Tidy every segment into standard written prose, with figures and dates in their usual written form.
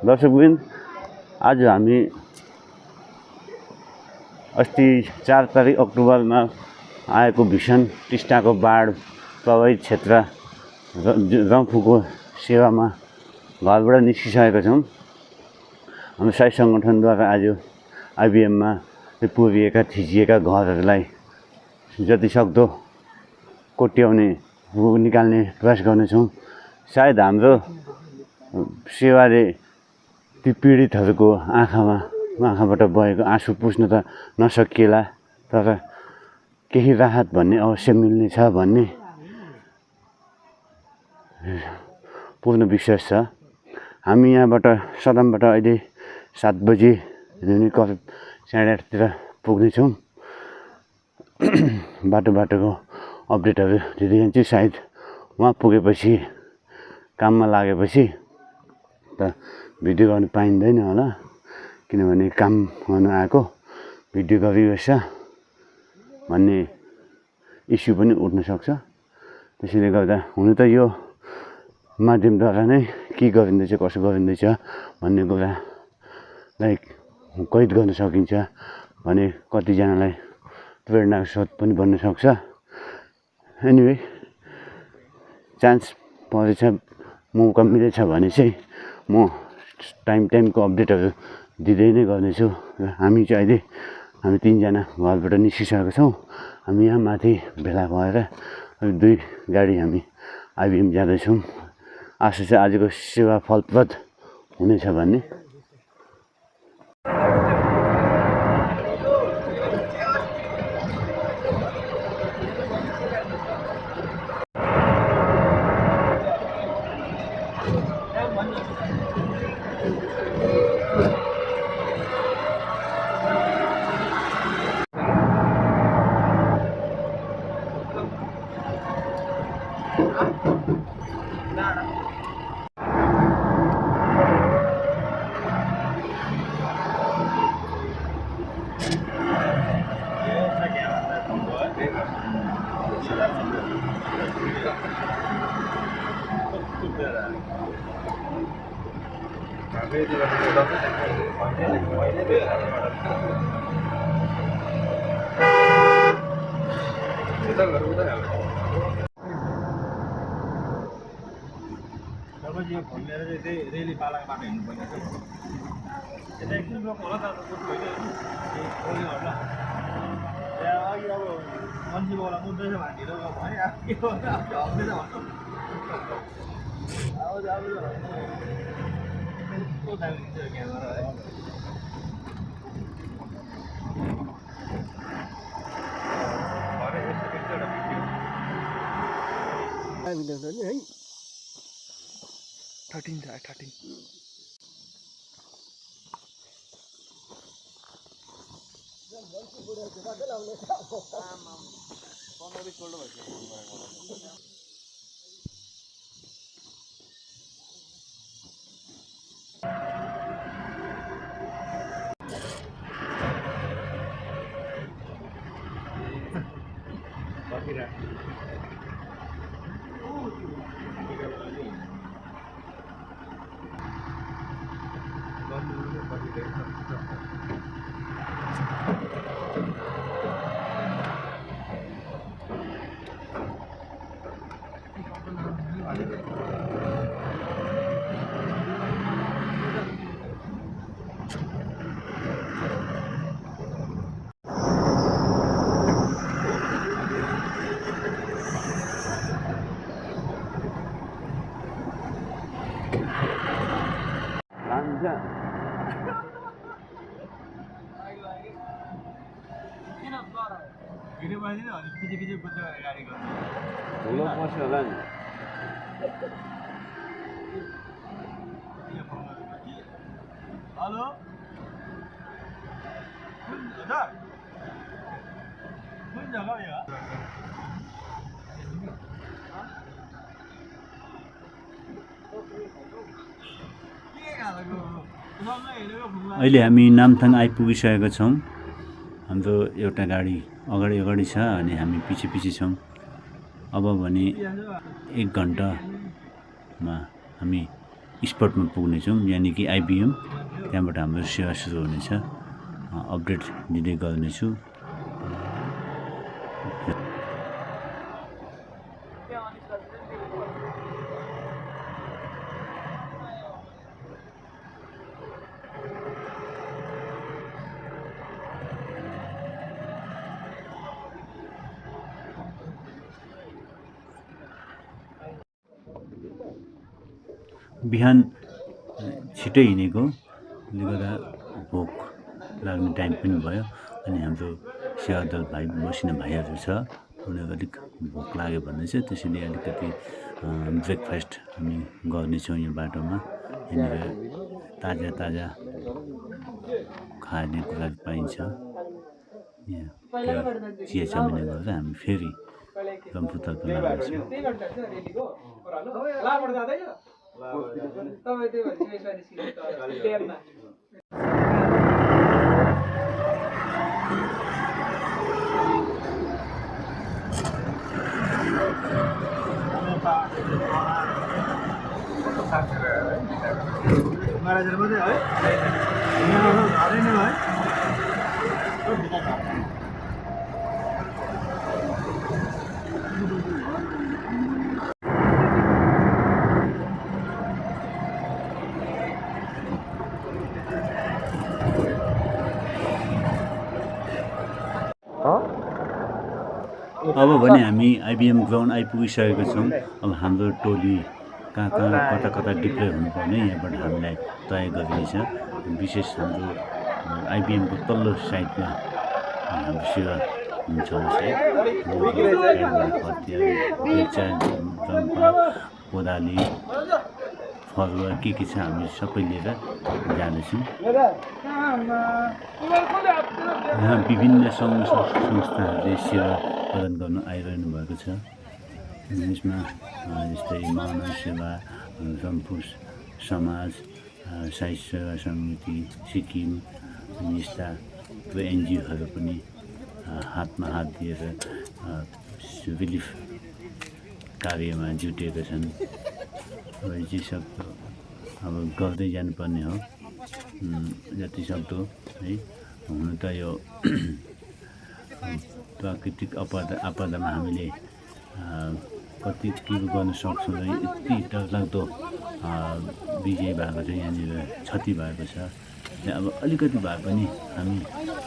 दर्शकबिन आज हामी अस्ति 4 तारिक अक्टोबरमा आएको भीषण टिस्टाको बाढ प्रभावित क्षेत्र रम्फूको सेवामा घरबाट निस्किसकेका छौँ। हाम्रो साई सङ्गठनद्वारा आज आइबिएममा पुरिएका थिचिएका घरहरूलाई जतिसक्दो कोट्याउने निकाल्ने प्रयास गर्नेछौँ। सायद हाम्रो सेवाले ती पीडितहरूको आँखाबाट बहेको आँसु पुस्न त नसकिएला, तर केही राहत भन्ने अवश्य मिल्नेछ भन्ने पूर्ण विश्वास छ। हामी यहाँबाट सदनबाट अहिले 7 बजी करिब 8:30तिर पुग्नेछौँ। बाटोको अपडेटहरू दिँदै जान्छु। सायद वहाँ पुगेपछि काममा लागेपछि त भिडियो गर्नु पाइँदैन होला, किनभने काम गर्नु आएको भिडियो गरिबस्छ भन्ने इस्यु पनि उठ्न सक्छ। त्यसैले गर्दा हुन त यो माध्यमद्वारा नै के गरिँदैछ कसो गरिँदैछ भन्ने कुरालाई कैद गर्न सकिन्छ भने कतिजनालाई प्रेरणाको स्रोत पनि बन्न सक्छ। एनिवे चान्स परेछ, मौका मिलेछ भने चाहिँ म टाइमको अपडेटहरू दिँदै नै गर्नेछु। र हामी चाहिँ अहिले 3 जना घरबाट निस्किसकेका छौँ। हामी यहाँ माथि भेला भएर 2 गाडी हामी आइबिएम जाँदैछौँ। आशा छ आजको सेवा फलप्रद हुनेछ भन्ने। रेली पालाको बाटो हिँड्नुपर्ने छ। यता एकछिन रोक होला तर होला यहाँ अघि अब मान्छेकोलाई मुद्दैछ भने ढिलो भने अब के हो हप्दैछ भन्नु कस्तो दामी दिन्छ क्यामेरा है। भरे यस्तो एउटा भिडियो है 13 छ 13 भिडियो बनाइदिनु अनि पछि बुझ्दै गरेर गाडी गर्नु ठुलो पर्छ होला नि। हेलो कुन जग्गा हो यो? अहिले हामी नामथाङ आइपुगिसकेका छौँ। हाम्रो एउटा गाडी अगाडि छ अनि हामी पछि छौँ। अब भने 1 घन्टामा हामी स्पटमा पुग्नेछौँ, यानि कि IBM। त्यहाँबाट हाम्रो सेवा सुरु हुनेछ। अपडेट दिँदै गर्नेछु। बिहान छिटै हिँडेकोले गर्दा भोक लाग्ने टाइम पनि भयो। अनि हाम्रो सेवा दल भाइ मसिना भाइहरू छ, उनीहरू अलिक भोक लाग्यो भन्दैछ, त्यसैले अलिकति ब्रेकफास्ट हामी गर्नेछौँ यो बाटोमा। यहाँनिर ताजा ताजा खाने कुरा पाइन्छ। यहाँ चिया चामिने गर्दा हामी फेरि रम्फूतर्फ लाग्नेछौँ। अब भने हामी IBM ग्राउन्ड आइपुगिसकेका छौँ। अब हाम्रो टोली कहाँ कता कता डिप्लोय हुनुपर्ने यहाँबाट हामीलाई तय गरिनेछ। विशेष हाम्रो IBM को तल्लो साइडमा हाम्रो सेवा हुन्छ। बेल्चा, जम्पा, कोदाली, फरुवा के छ हामी सबै लिएर जाँदैछौँ। यहाँ विभिन्न सङ्घ संस्थाहरूले सेवा प्रदान गर्न आइरहनु भएको छ। यसमा जस्तै मानव सेवा, रम्फू समाज, साई सेवा समिति, सिक्किम, यस्ता NGOहरू पनि हातमा हात दिएर रिलिफ कार्यमा जुटेका छन्। अब जे सक्दो अब गर्दै जानुपर्ने हो, जति सक्दो है। हुन त यो प्राकृतिक आपदामा हामीले कति के गर्न सक्छौँ र यति डरलाग्दो विजय भएको छ, यहाँनिर क्षति भएको छ। अब अलिकति भए पनि हामी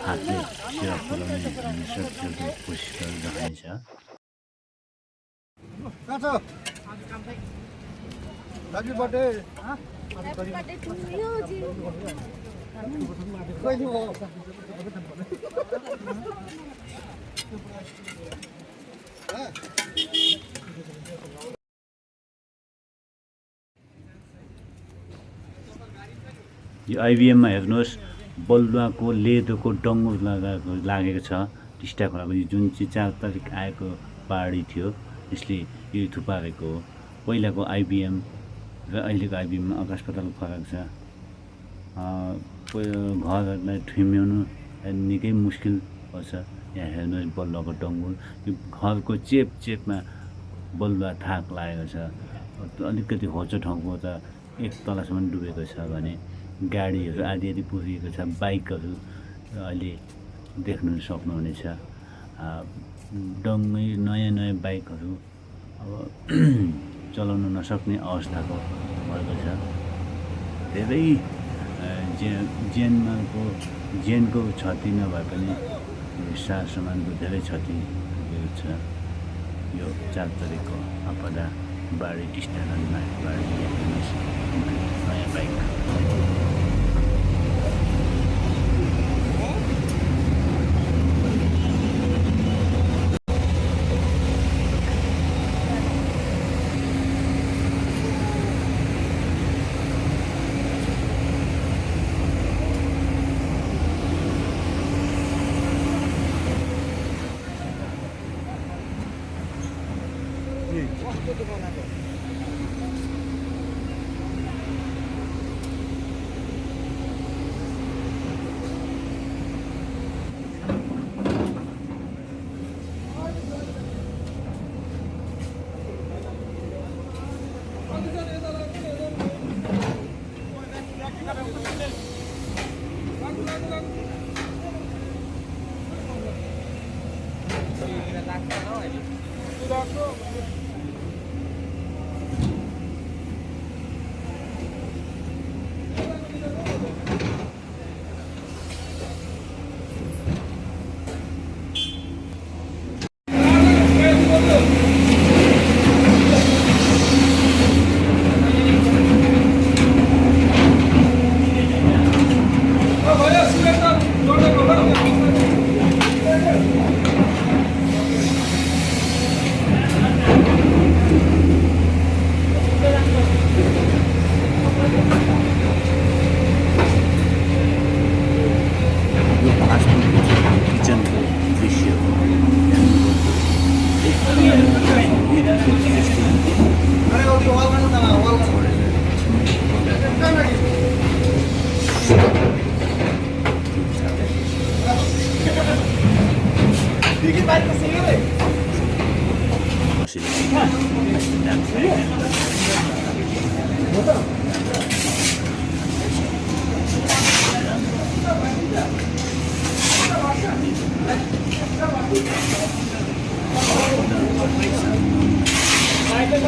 हातले सेवा पुर्याउने हामी सक्दो कोसिस गरिरहनेछ। यो IBM मा हेर्नुहोस्, बलुवाको लेदोको डङ्गुर लागेको छ। टिस्टा खोलाको जुन चाहिँ 4 तारिक आएको पहाडी थियो, यसले यो थुपारेको हो। पहिलाको IBM र अहिलेको IBM मा आकाश पातालको फरक छ। घरहरूलाई ठुम्याउनु निकै मुस्किल पर्छ। यहाँ हेर्नुहोस् बलुवाको डङ्गुर, यो घरको चेपमा बलुवा थाक लागेको छ। अलिकति होचो ठाउँको त एक तलासम्म डुबेको छ भने गाडीहरू आदि पुरिएको छ। बाइकहरू अहिले देख्नु सक्नुहुनेछ। नयाँ बाइकहरू अब चलाउन नसक्ने अवस्थाको भएको छ। धेरै ज्यानको क्षति नभए पनि सार सामानको धेरै क्षति पुगेको छ। यो 4 तारिकको आपदा बाढी, टिस्टा नदीमा बाढी, नयाँ बाइक।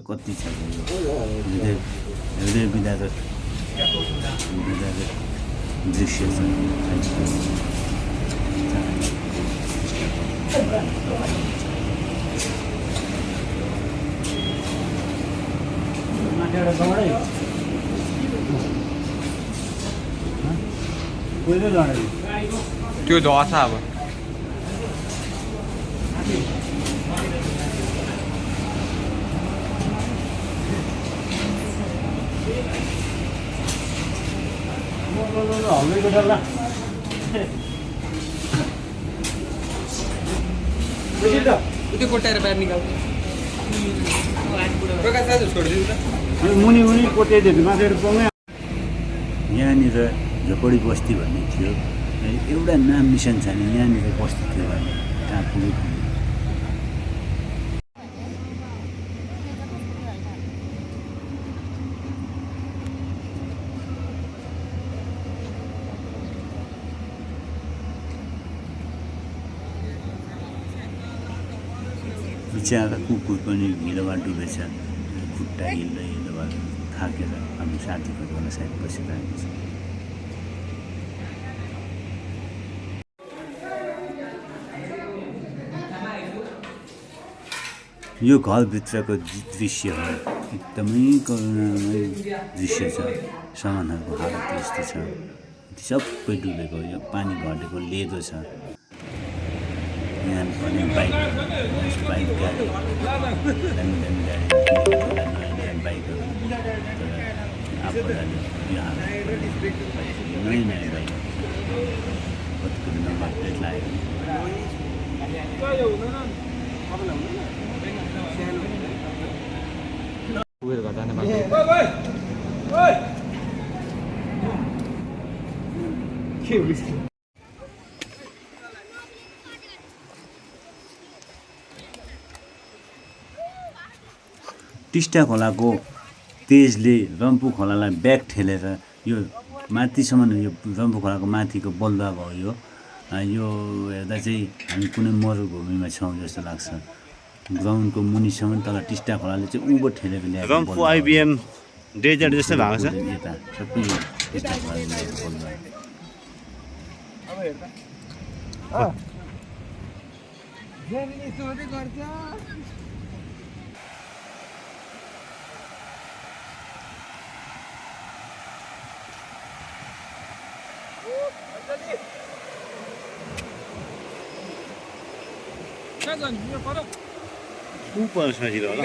कति छ हृदय विदारक दृश्य छ त्यो धस अब त्यो कोटाएर बाहिर निकाल प्रकाश आज छोडिदिनु त मुनि मुनि कोटाइदियो माथि पङै यहाँनिर झोपडी बस्ती भन्ने थियो एउटा नाम निशान छैन यहाँनिर बस्ती थियो भने कहाँ पुग्यो बिचरा कुकुर पनि हिलोमा डुबेछ खुट्टा हिल्दै हिलो थाकेर हामी साथीको घरमा सायद बसिरहेको छ यो घरभित्रको दृश्य हो एकदमै करुणामय दृश्य छ सामानहरूको हालत यस्तो छ सबै डुबेको यो पानी घटेको लेदो छ यहाँ पनि बाइक गाडी दामी दामी गाडी नयाँ बाइकहरू आफूलाई यो हालत नयाँ नयाँ बाइक कति कुरो नम्बर प्लेट लागेको पुगेर घर जाने बाटो टिस्टा खोलाको तेजले रम्फू खोलालाई ब्याक ठेलेर यो माथिसम्म यो रम्फू खोलाको माथिको बलुवा भयो यो हेर्दा चाहिँ हामी कुनै मरुभूमिमा छौँ जस्तो लाग्छ ग्राउन्डको मुनिसम्म तल टिस्टा खोलाले चाहिँ उँभो ठेलेर ल्याएको रम्फू आइबिएम डेजर्ट जस्तो भएको छ यता सबै टिस्टा खोलाले ल्याएको बलुवा ऊपर सजिलो होला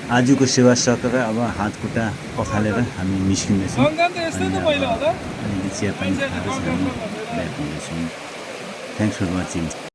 आजको सेवा सकेर अब हात खुट्टा पखालेर हामी निस्किँदैछौँ अनि चिया पानी खाएर हामी ब्याक हुँदैछौँ थ्याङ्क्स फर वाचिङ